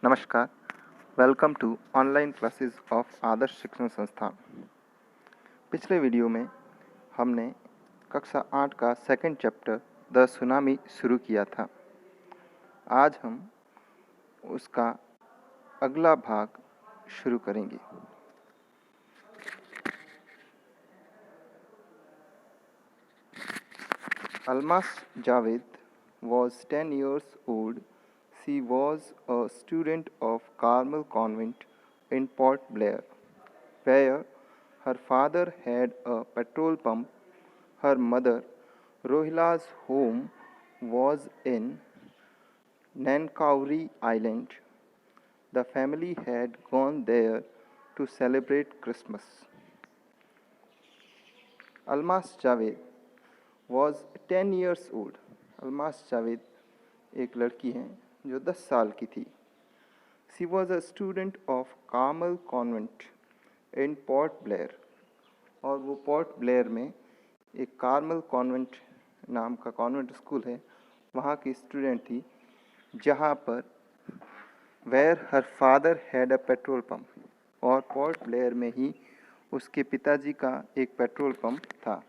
नमस्कार, welcome to online classes of Adarsh Shikshan Sansthan. पिछले video में हमने कक्षा 8 का सेकंड चैप्टर द सुनामी शुरू किया था। आज हम उसका अगला भाग शुरू करेंगे। Almas Javed was 10 years old. She was a student of Carmel Convent in Port Blair, where her father had a petrol pump. Her mother, Rohila's home was in Nancowry Island. The family had gone there to celebrate Christmas. Almas Javed was 10 years old. Almas Javed एक लड़की हैं जो 10 साल की थी। She was a student of Carmel Convent in Port Blair, और वो port Blair में एक कार्मल कॉन्वेंट नाम का कॉन्वेंट स्कूल है, वहाँ की स्टूडेंट थी, जहाँ पर where her father had a petrol pump, और पोर्ट ब्लेयर में ही उसके पिताजी का एक पेट्रोल पंप था।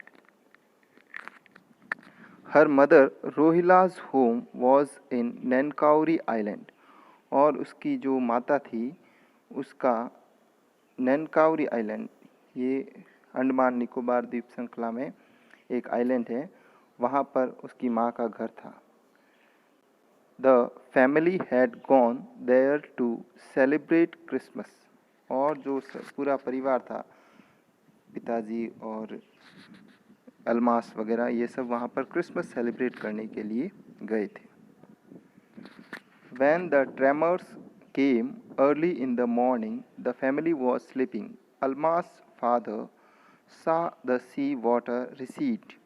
Her mother Rohila's home was in Nancowry island, और उसकी जो माता थी उसका नैनकाउरी आइलैंड, ये अंडमान निकोबार द्वीप श्रृंखला में एक आइलैंड है, वहाँ पर उसकी माँ का घर था। The family had gone there to celebrate Christmas, और जो पूरा परिवार था, पिताजी और अलमास वगैरह, ये सब वहाँ पर क्रिसमस सेलिब्रेट करने के लिए गए थे। When the tremors came early in the morning, the family was sleeping. Alma's father saw the sea water recede.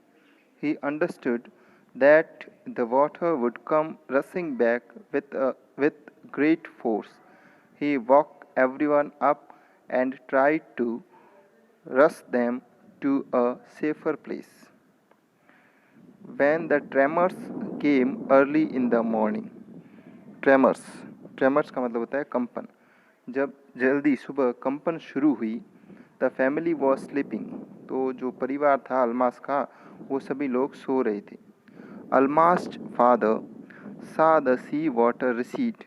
He understood that the water would come rushing back with great force. He woke everyone up and tried to rush them to a safer place. When the tremors came early in the morning, tremors का मतलब होता है कंपन। जब जल्दी सुबह कंपन शुरू हुई, द फैमिली वॉज स्लीपिंग, तो जो परिवार था अलमास का, वो सभी लोग सो रहे थे। अलमास फादर सा द सी वाटर रिसीड,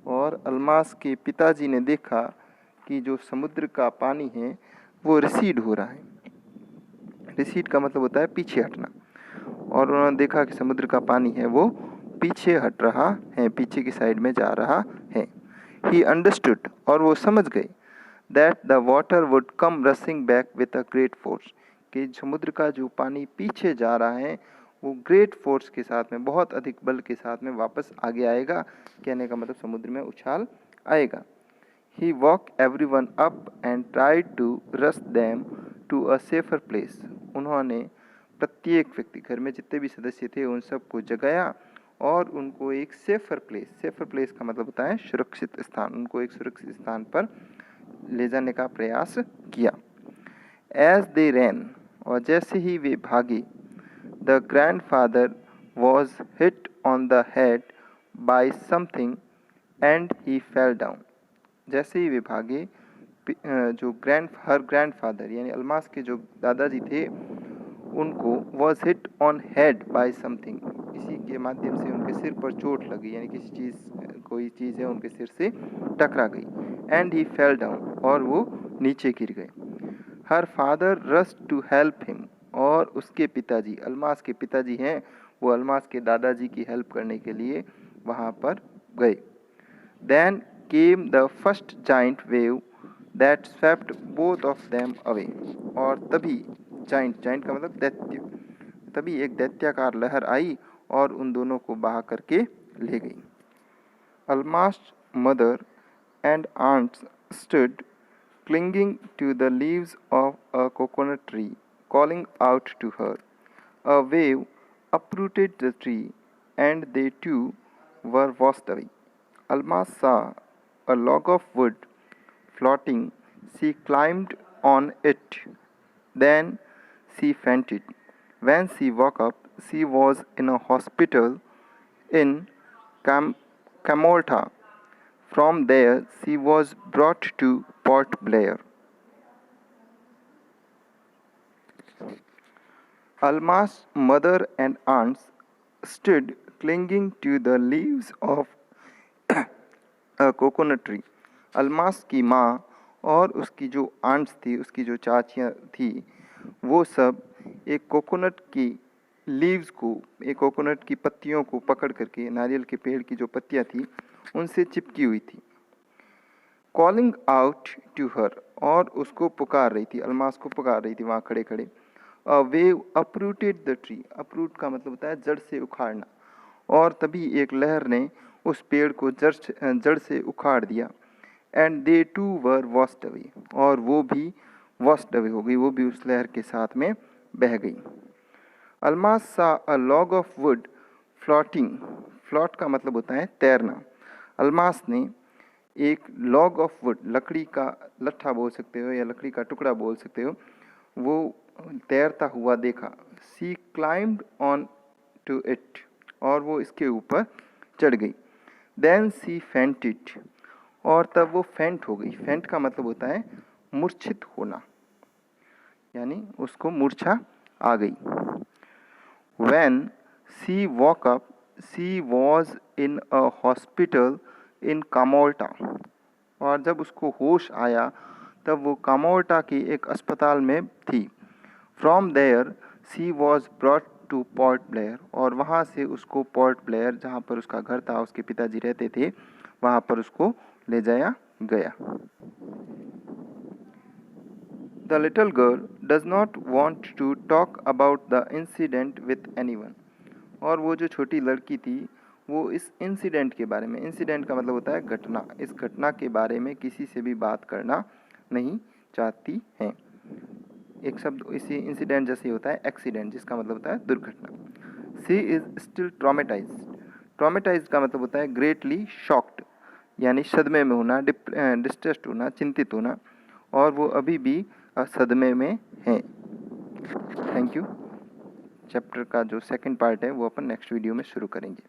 और अलमास के पिताजी ने देखा कि जो समुद्र का पानी है वो रिसीड हो रहा है। रिसीड का मतलब होता है पीछे हटना, और उन्होंने देखा कि समुद्र का पानी है वो पीछे हट रहा है, पीछे की साइड में जा रहा है। ही अंडरस्टूड, और वो समझ गए, that the water would come rushing back with a great force, कि समुद्र का जो पानी पीछे जा रहा है वो ग्रेट फोर्स के साथ में, बहुत अधिक बल के साथ में वापस आगे आएगा। कहने का मतलब समुद्र में उछाल आएगा। He woke everyone up and tried to rush them to a safer place, उन्होंने प्रत्येक व्यक्ति, घर में जितने भी सदस्य थे उन सबको जगाया और उनको एक सेफर प्लेस का मतलब होता है सुरक्षित स्थान, उनको एक सुरक्षित स्थान पर ले जाने का प्रयास किया। एज दे रैन, और जैसे ही वे भागे, the grandfather was hit on the head by something and he fell down. जैसे ही वे भागे, जो हर ग्रैंडफादर यानी अलमास के जो दादाजी थे, उनको was hit on head by something, इसी के माध्यम से उनके सिर पर चोट लगी, यानी कोई चीज़ है उनके सिर से टकरा गई। एंड ही फेल डाउन, और वो नीचे गिर गए। Her father rush to help him, और उसके पिताजी, अलमास के पिताजी हैं, वो अलमास के दादाजी की हेल्प करने के लिए वहाँ पर गए। Then came the first giant wave that swept both of them away, और तभी जाइंट का मतलब दैत्य, तभी एक दैत्याकार लहर आई और उन दोनों को बहा करके ले गई। Almas mother and aunts stood clinging to the leaves of a coconut tree, calling out to her. A wave uprooted the tree, and they too were washed away. Almas saw a log of wood floating. She climbed on it. Then she fainted. When she woke up, she was in a hospital in Camolta. From there she was brought to Port Blair. Alma's mother and aunts stood clinging to the leaves of a coconut tree. Almas की माँ और उसकी जो ants थी, उसकी जो चाचियाँ थी, वो सब एक कोकोनट की लीव्स को, एक कोकोनट की पत्तियों को पकड़ करके, नारियल के पेड़ की जो पत्तियाँ थी उनसे चिपकी हुई थी. कॉलिंग आउट टू हर, और उसको पुकार रही थी, अलमास को पुकार रही थी वहाँ खड़े खड़े. A wave uprooted the tree, uproot का मतलब होता है जड़ से उखाड़ना, और तभी एक लहर ने उस पेड़ को जड़ से उखाड़ दिया. And they too were washed away, और वो भी वॉस्ड अवे हो गई, वो भी उस लहर के साथ में बह गई. Almas saw a log of wood floating, float का मतलब होता है तैरना. अलमास ने एक लॉग ऑफ वुड, लकड़ी का लट्ठा बोल सकते हो या लकड़ी का टुकड़ा बोल सकते हो, वो तैरता हुआ देखा. सी क्लाइम्ड ऑन टू इट, और वो इसके ऊपर चढ़ गई. देन सी फेंटेड, और तब वो फेंट हो गई. फेंट का मतलब होता है मूर्छित होना, यानी उसको मूर्छा आ गई. When she woke up, she was in a hospital in Kamorta, और जब उसको होश आया तब वो कामोर्टा के एक अस्पताल में थी. From there she was brought to Port Blair, और वहाँ से उसको पोर्ट ब्लेयर, जहाँ पर उसका घर था, उसके पिताजी रहते थे, वहाँ पर उसको ले जाया गया. The little girl does not want to talk about the incident with anyone, और वो जो छोटी लड़की थी वो इस इंसिडेंट के बारे में, इंसिडेंट का मतलब होता है घटना, इस घटना के बारे में किसी से भी बात करना नहीं चाहती हैं. एक शब्द इसी इंसिडेंट जैसे होता है एक्सीडेंट, जिसका मतलब होता है दुर्घटना. सी इज स्टिल ट्रॉमेटाइज्ड, ट्रॉमेटाइज्ड का मतलब होता है ग्रेटली शॉक्ड, यानी सदमे में होना, डिस्ट्रेस्ड होना, चिंतित होना, और वो अभी भी सदमे में हैं. Thank you. चैप्टर का जो सेकंड पार्ट है वो अपन नेक्स्ट वीडियो में शुरू करेंगे.